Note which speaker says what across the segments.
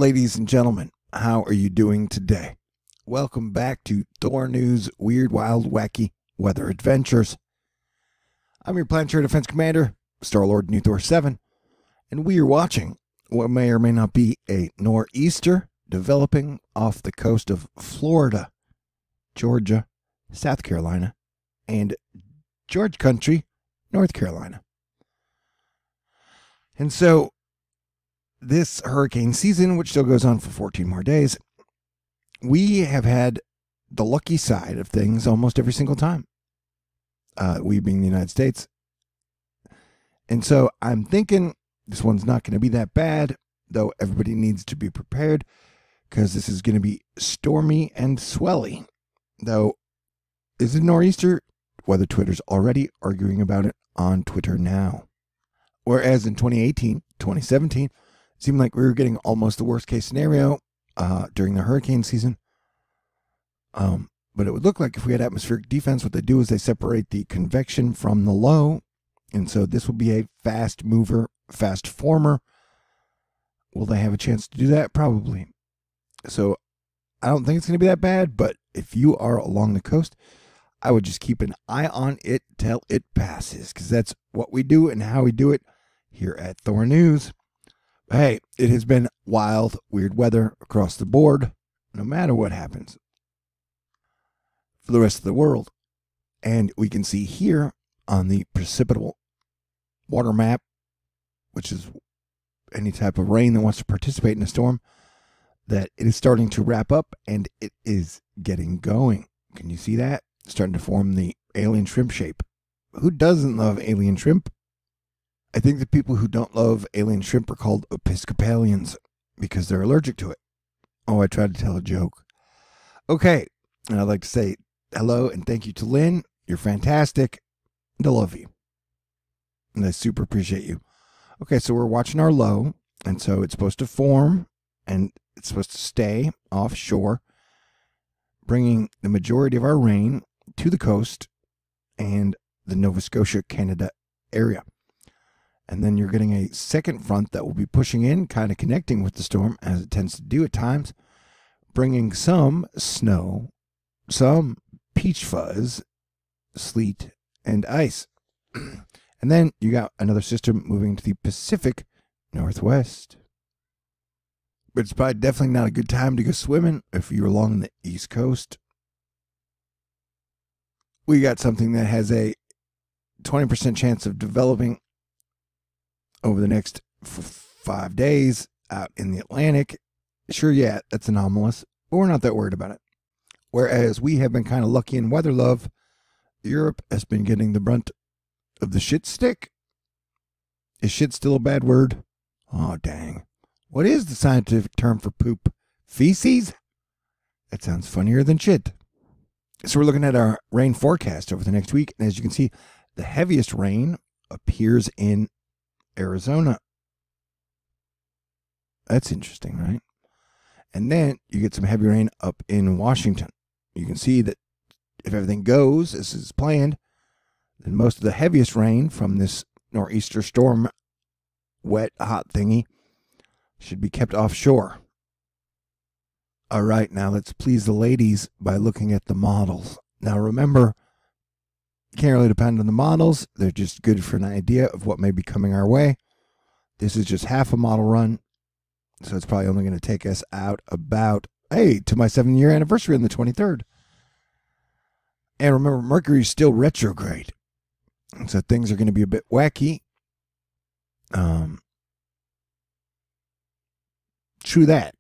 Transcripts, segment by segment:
Speaker 1: Ladies and gentlemen, how are you doing today? Welcome back to THORnews Weird, Wild, Wacky Weather Adventures. I'm your Planetary Defense Commander, Star-Lord New Thor 7, and we are watching what may or may not be a nor'easter developing off the coast of Florida, Georgia, South Carolina, and George Country, North Carolina. And so, this hurricane season, which still goes on for 14 more days, we have had the lucky side of things almost every single time. We being the United States. And so I'm thinking this one's not going to be that bad, though everybody needs to be prepared because this is going to be stormy and swelly. Though, is it nor'easter? Weather Twitter's already arguing about it on Twitter now. Whereas in 2018, 2017, it seemed like we were getting almost the worst case scenario during the hurricane season. But it would look like if we had atmospheric defense, what they do is they separate the convection from the low. And so this will be a fast mover, fast former. Will they have a chance to do that? Probably. So I don't think it's going to be that bad, but if you are along the coast, I would just keep an eye on it till it passes, because that's what we do and how we do it here at THORnews. Hey, it has been wild, weird weather across the board, no matter what happens for the rest of the world. And we can see here on the precipitable water map, which is any type of rain that wants to participate in a storm, that it is starting to wrap up and it is getting going. Can you see that? Starting to form the alien shrimp shape. Who doesn't love alien shrimp? I think the people who don't love alien shrimp are called Episcopalians because they're allergic to it. Oh, I tried to tell a joke. Okay, and I'd like to say hello and thank you to Lynn. You're fantastic. And I love you. And I super appreciate you. Okay, so we're watching our low, and so it's supposed to form, and it's supposed to stay offshore, bringing the majority of our rain to the coast and the Nova Scotia, Canada area. And then you're getting a second front that will be pushing in, kind of connecting with the storm, as it tends to do at times, bringing some snow, some peach fuzz, sleet, and ice. And then you got another system moving to the Pacific Northwest. But it's probably definitely not a good time to go swimming if you're along the East Coast. We got something that has a 20% chance of developing over the next 5 days out in the Atlantic. Sure, yeah, that's anomalous, but we're not that worried about it. Whereas we have been kind of lucky in weather love, Europe has been getting the brunt of the shit stick. Is shit still a bad word? Oh, dang. What is the scientific term for poop? Feces? That sounds funnier than shit. So we're looking at our rain forecast over the next week. And as you can see, the heaviest rain appears in Arizona. That's interesting, right? And then you get some heavy rain up in Washington. You can see that if everything goes as is planned, then most of the heaviest rain from this nor'easter storm, wet, hot thingy, should be kept offshore. All right, now let's please the ladies by looking at the models. Now remember, you can't really depend on the models. They're just good for an idea of what may be coming our way. This is just half a model run, so it's probably only going to take us out about, to my 7-year anniversary on the 23rd. And remember, Mercury is still retrograde, so things are going to be a bit wacky. True that.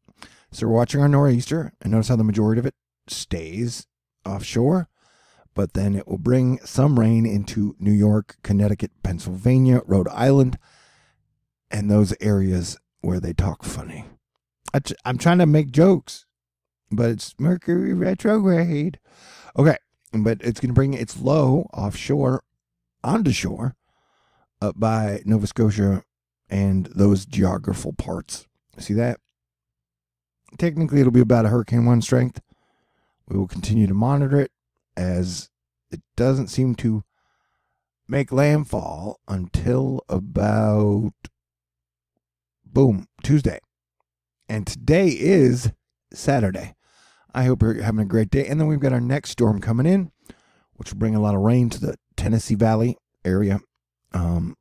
Speaker 1: So we're watching our nor'easter, and notice how the majority of it stays offshore, but then it will bring some rain into New York, Connecticut, Pennsylvania, Rhode Island, and those areas where they talk funny. I'm trying to make jokes, but it's Mercury retrograde. Okay, but it's going to bring its low offshore onto shore up by Nova Scotia and those geographical parts. See that? Technically, it'll be about a Hurricane 1 strength. We will continue to monitor it as it doesn't seem to make landfall until about, Tuesday. And today is Saturday. I hope you're having a great day. And then we've got our next storm coming in, which will bring a lot of rain to the Tennessee Valley area, and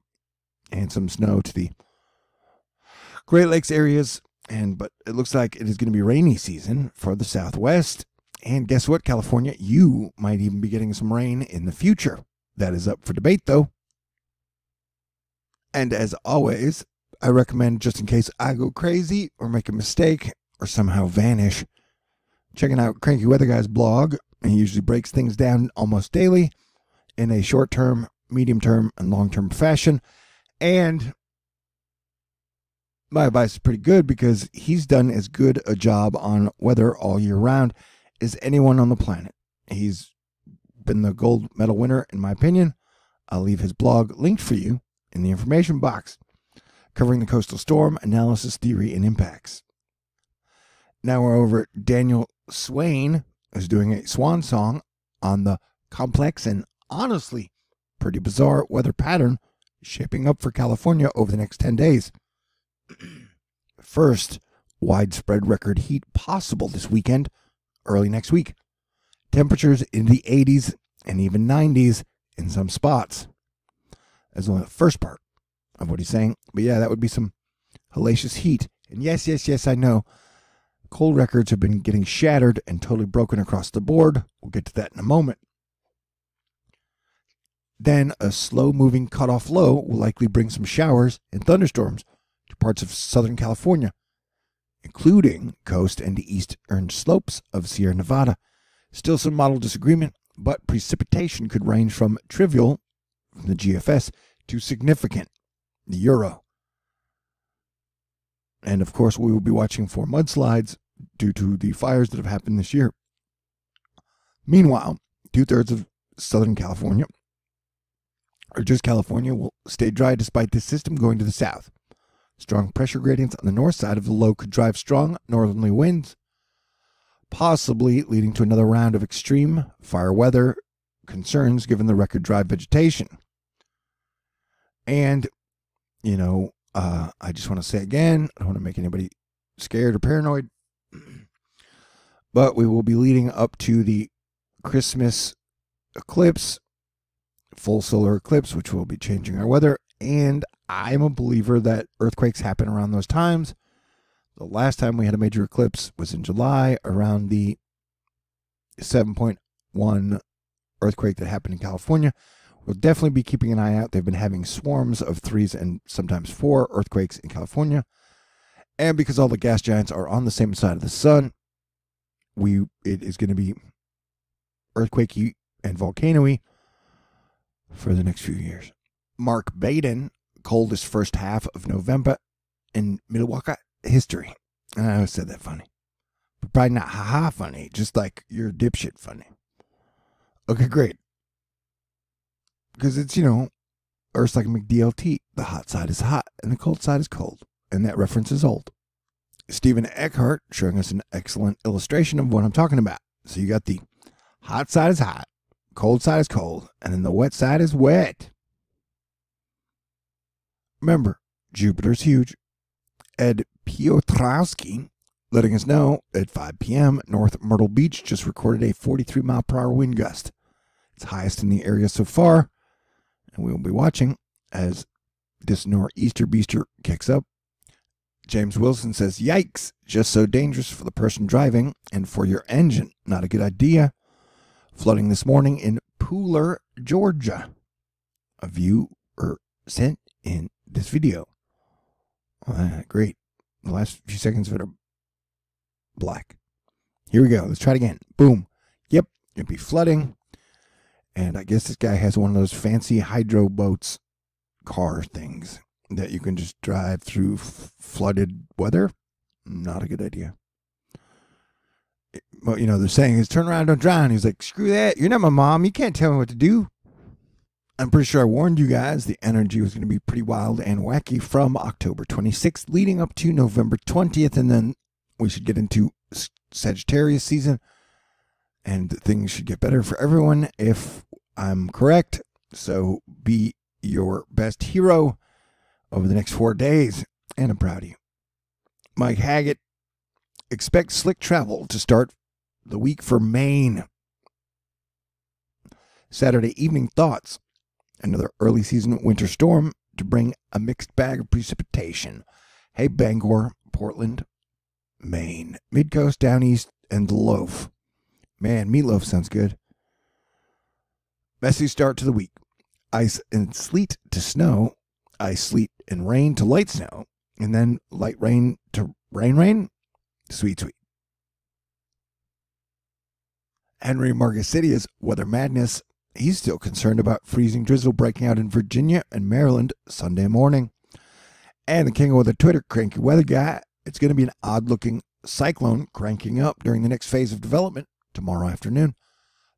Speaker 1: some snow to the Great Lakes areas. But it looks like it is going to be rainy season for the Southwest. And guess what, California? You might even be getting some rain in the future. That is up for debate, though. And as always, I recommend, just in case I go crazy or make a mistake or somehow vanish, checking out Cranky Weather Guy's blog. He usually breaks things down almost daily in a short-term, medium-term, and long-term fashion. And my advice is pretty good because he's done as good a job on weather all year round as anyone on the planet. He's been the gold medal winner, in my opinion. I'll leave his blog linked for you in the information box, covering the coastal storm, analysis, theory, and impacts. Now we're over at Daniel Swain, who's doing a swan song on the complex and honestly pretty bizarre weather pattern shaping up for California over the next 10 days. First, widespread record heat possible this weekend, early next week. Temperatures in the 80s and even 90s in some spots. That's only the first part of what he's saying. But yeah, that would be some hellacious heat. And yes, I know. Cold records have been getting shattered and totally broken across the board. We'll get to that in a moment. Then a slow-moving cutoff low will likely bring some showers and thunderstorms to parts of Southern California, including coast and the eastern slopes of Sierra Nevada. Still some model disagreement, but precipitation could range from trivial, from the GFS, to significant, the Euro. And of course, we will be watching for mudslides due to the fires that have happened this year. Meanwhile, 2/3 of Southern California, or just California, will stay dry despite this system going to the south. Strong pressure gradients on the north side of the low could drive strong northerly winds, possibly leading to another round of extreme fire weather concerns given the record dry vegetation. And, I just want to say again, I don't want to make anybody scared or paranoid, but we will be leading up to the Christmas eclipse, full solar eclipse, which will be changing our weather. And I'm a believer that earthquakes happen around those times. The last time we had a major eclipse was in July, around the 7.1 earthquake that happened in California. We'll definitely be keeping an eye out. They've been having swarms of 3s and sometimes 4 earthquakes in California. And because all the gas giants are on the same side of the sun, it is going to be earthquakey and volcano-y for the next few years. Mark Baden, coldest first half of November in Milwaukee history. I always said that funny. But probably not haha funny, just like you're dipshit funny. Okay, great. Because it's, Earth's like a McDLT. The hot side is hot and the cold side is cold. And that reference is old. Stephen Eckhart showing us an excellent illustration of what I'm talking about. So you got the hot side is hot, cold side is cold, and then the wet side is wet. Remember, Jupiter's huge. Ed Piotrowski letting us know at 5 p.m. North Myrtle Beach just recorded a 43-mile-per-hour wind gust. It's highest in the area so far, and we will be watching as this nor'easter beaster kicks up. James Wilson says, yikes, just so dangerous for the person driving and for your engine. Not a good idea. Flooding this morning in Pooler, Georgia. A viewer sent in this video. Great. The last few seconds of it are black. Here we go. Let's try it again. Boom. Yep. It'd be flooding. And I guess this guy has one of those fancy hydro boats car things that you can just drive through flooded weather. Not a good idea. But, they're saying is turn around, don't drown. He's like, screw that. You're not my mom. You can't tell me what to do. I'm pretty sure I warned you guys the energy was going to be pretty wild and wacky from October 26th leading up to November 20th. And then we should get into Sagittarius season and things should get better for everyone if I'm correct. So be your best hero over the next 4 days. And I'm proud of you. Mike Haggett expect slick travel to start the week for Maine. Saturday evening thoughts. Another early season winter storm to bring a mixed bag of precipitation. Hey, Bangor, Portland, Maine, Midcoast, down east, and the loaf. Man, meatloaf sounds good. Messy start to the week. Ice and sleet to snow. Ice, sleet, and rain to light snow. And then light rain to rain. Sweet, sweet. Henry Margasidia's weather madness. He's still concerned about freezing drizzle breaking out in Virginia and Maryland Sunday morning. And the king of the Twitter, Cranky Weather Guy, it's going to be an odd-looking cyclone cranking up during the next phase of development tomorrow afternoon.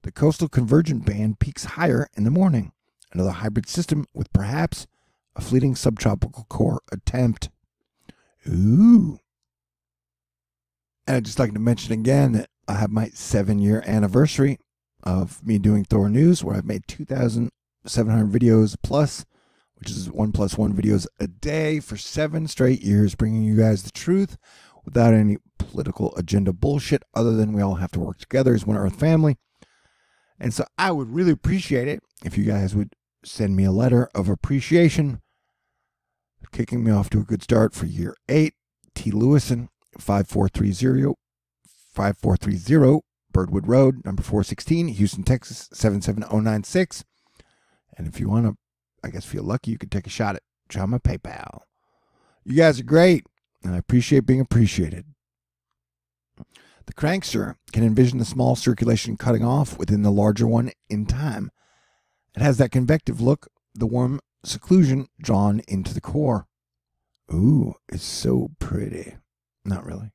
Speaker 1: The coastal convergent band peaks higher in the morning. Another hybrid system with perhaps a fleeting subtropical core attempt. Ooh. And I'd just like to mention again that I have my 7-year anniversary of me doing THORnews, where I've made 2,700 videos plus, which is 1+1 videos a day for 7 straight years, bringing you guys the truth without any political agenda bullshit, other than we all have to work together as one Earth family. And so I would really appreciate it if you guys would send me a letter of appreciation, kicking me off to a good start for year 8. T. Lewison, 5430 Birdwood Road, number 416, Houston, Texas, 77096. And if you want to, I guess, feel lucky, you could take a shot at my PayPal. You guys are great, and I appreciate being appreciated. The crankster can envision the small circulation cutting off within the larger one in time. It has that convective look, the warm seclusion drawn into the core. Ooh, it's so pretty. Not really.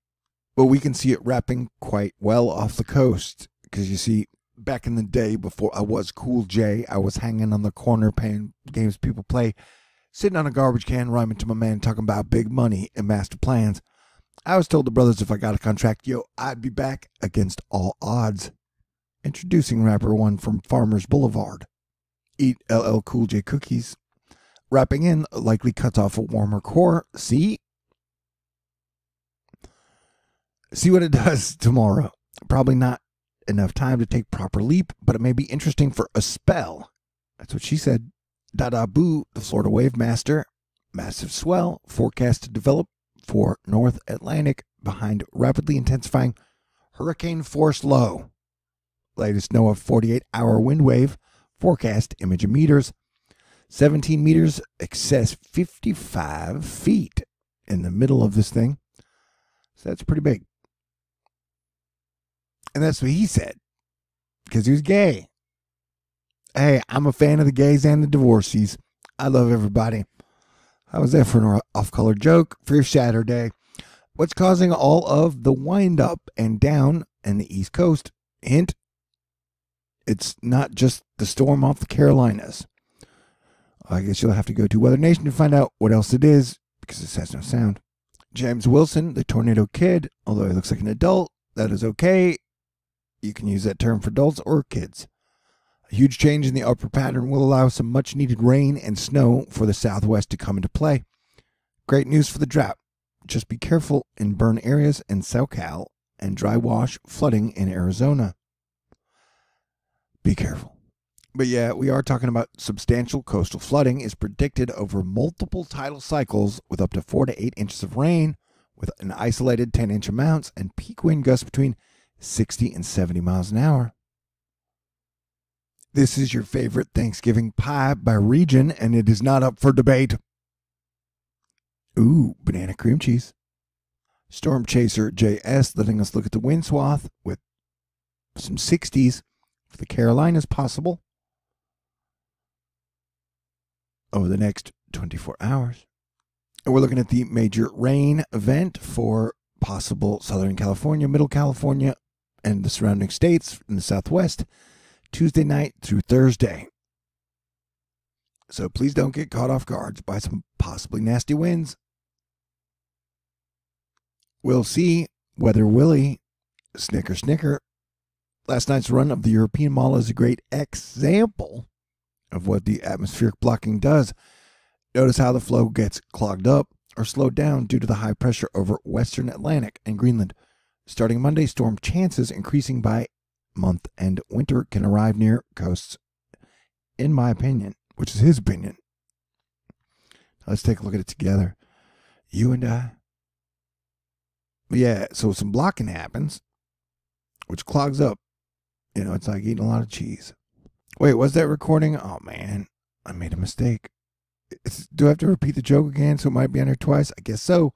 Speaker 1: But we can see it wrapping quite well off the coast. Because you see, back in the day before I was Cool J, I was hanging on the corner playing games people play, sitting on a garbage can, rhyming to my man, talking about big money and master plans. I was told the brothers if I got a contract, I'd be back against all odds. Introducing rapper one from Farmers Boulevard. Eat LL Cool J cookies. Wrapping in likely cuts off a warmer core. See what it does tomorrow. Probably not enough time to take proper leap, but it may be interesting for a spell. That's what she said. Dada Boo, the Florida Wave Master. Massive swell forecast to develop for North Atlantic behind rapidly intensifying hurricane force low. Latest NOAA 48-hour wind wave forecast image of meters. 17 meters, excess 55 feet in the middle of this thing. So that's pretty big. And that's what he said, because he was gay. Hey, I'm a fan of the gays and the divorcees. I love everybody. How was that for an off-color joke for your Saturday? What's causing all of the wind up and down in the East Coast? Hint, it's not just the storm off the Carolinas. I guess you'll have to go to Weather Nation to find out what else it is, because this has no sound. James Wilson, the Tornado Kid, although he looks like an adult, that is okay. You can use that term for adults or kids. A huge change in the upper pattern will allow some much-needed rain and snow for the southwest to come into play. Great news for the drought. Just be careful in burn areas in SoCal and dry wash flooding in Arizona. Be careful. But yeah, we are talking about substantial coastal flooding is predicted over multiple tidal cycles with up to 4 to 8 inches of rain with an isolated 10-inch amounts and peak wind gusts between 60 and 70 miles an hour. This is your favorite Thanksgiving pie by region, and it is not up for debate. Ooh, banana cream cheese. Storm Chaser JS letting us look at the wind swath with some 60s for the Carolinas possible over the next 24 hours. And we're looking at the major rain event for possible Southern California, Middle California, and the surrounding states in the Southwest, Tuesday night through Thursday. So please don't get caught off guard by some possibly nasty winds. We'll see. Weather Willie, snicker, snicker. Last night's run of the European Mall is a great example of what the atmospheric blocking does. Notice how the flow gets clogged up or slowed down due to the high pressure over Western Atlantic and Greenland. Starting Monday, storm chances increasing by month, and winter can arrive near coasts, in my opinion, which is his opinion. Let's take a look at it together. You and I. Yeah, so some blocking happens, which clogs up. You know, it's like eating a lot of cheese. Wait, was that recording? Oh, man, I made a mistake. Do I have to repeat the joke again so it might be on here twice? I guess so.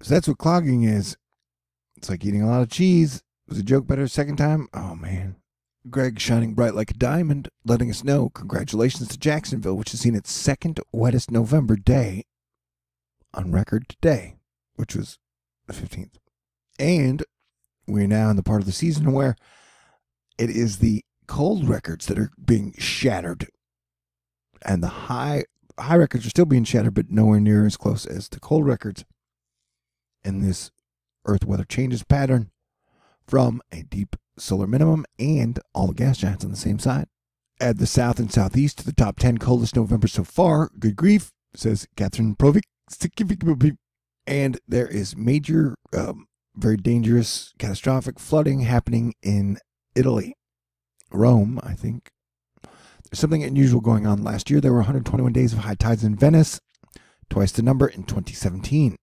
Speaker 1: So that's what clogging is. It's like eating a lot of cheese. Was the joke better the second time? Oh, man. Greg shining bright like a diamond, letting us know congratulations to Jacksonville, which has seen its second wettest November day on record today, which was the 15th. And we're now in the part of the season where it is the cold records that are being shattered. And the high records are still being shattered, but nowhere near as close as the cold records. And this Earth weather changes pattern from a deep solar minimum and all the gas giants on the same side. Add the south and southeast to the top 10 coldest November so far. Good grief, says Catherine Provic. And there is major, very dangerous, catastrophic flooding happening in Italy. Rome, I think. There's something unusual going on. Last year, there were 121 days of high tides in Venice, twice the number in 2017.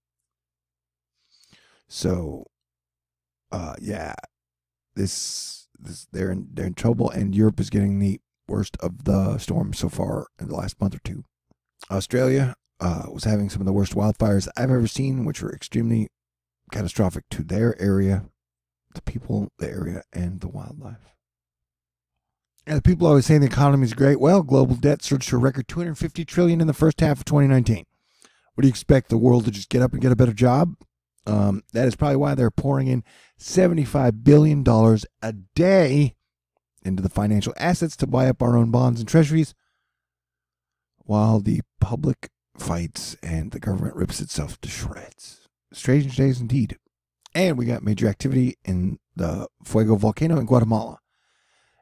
Speaker 1: So, yeah, they're in trouble, and Europe is getting the worst of the storms so far in the last month or two. Australia was having some of the worst wildfires I've ever seen, which were extremely catastrophic to their area, the people, the area, and the wildlife. And the people always say the economy is great. Well, global debt surged to a record $250 trillion in the first half of 2019. What do you expect, the world to just get up and get a better job? That is probably why they're pouring in $75 billion a day into the financial assets to buy up our own bonds and treasuries, while the public fights and the government rips itself to shreds. Strange days indeed. And we got major activity in the Fuego volcano in Guatemala.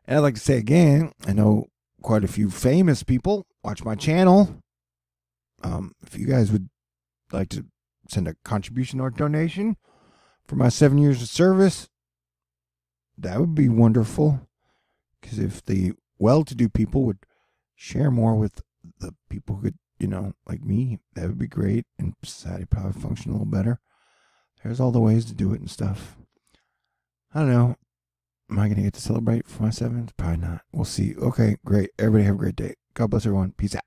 Speaker 1: And I'd like to say again, I know quite a few famous people watch my channel. If you guys would like to send a contribution or donation for my 7 years of service, that would be wonderful. Because if the well-to-do people would share more with the people who could, like me, that would be great. And society probably function a little better. There's all the ways to do it and stuff. I don't know. Am I going to get to celebrate for my 7th? Probably not. We'll see. Okay, great. Everybody have a great day. God bless everyone. Peace out.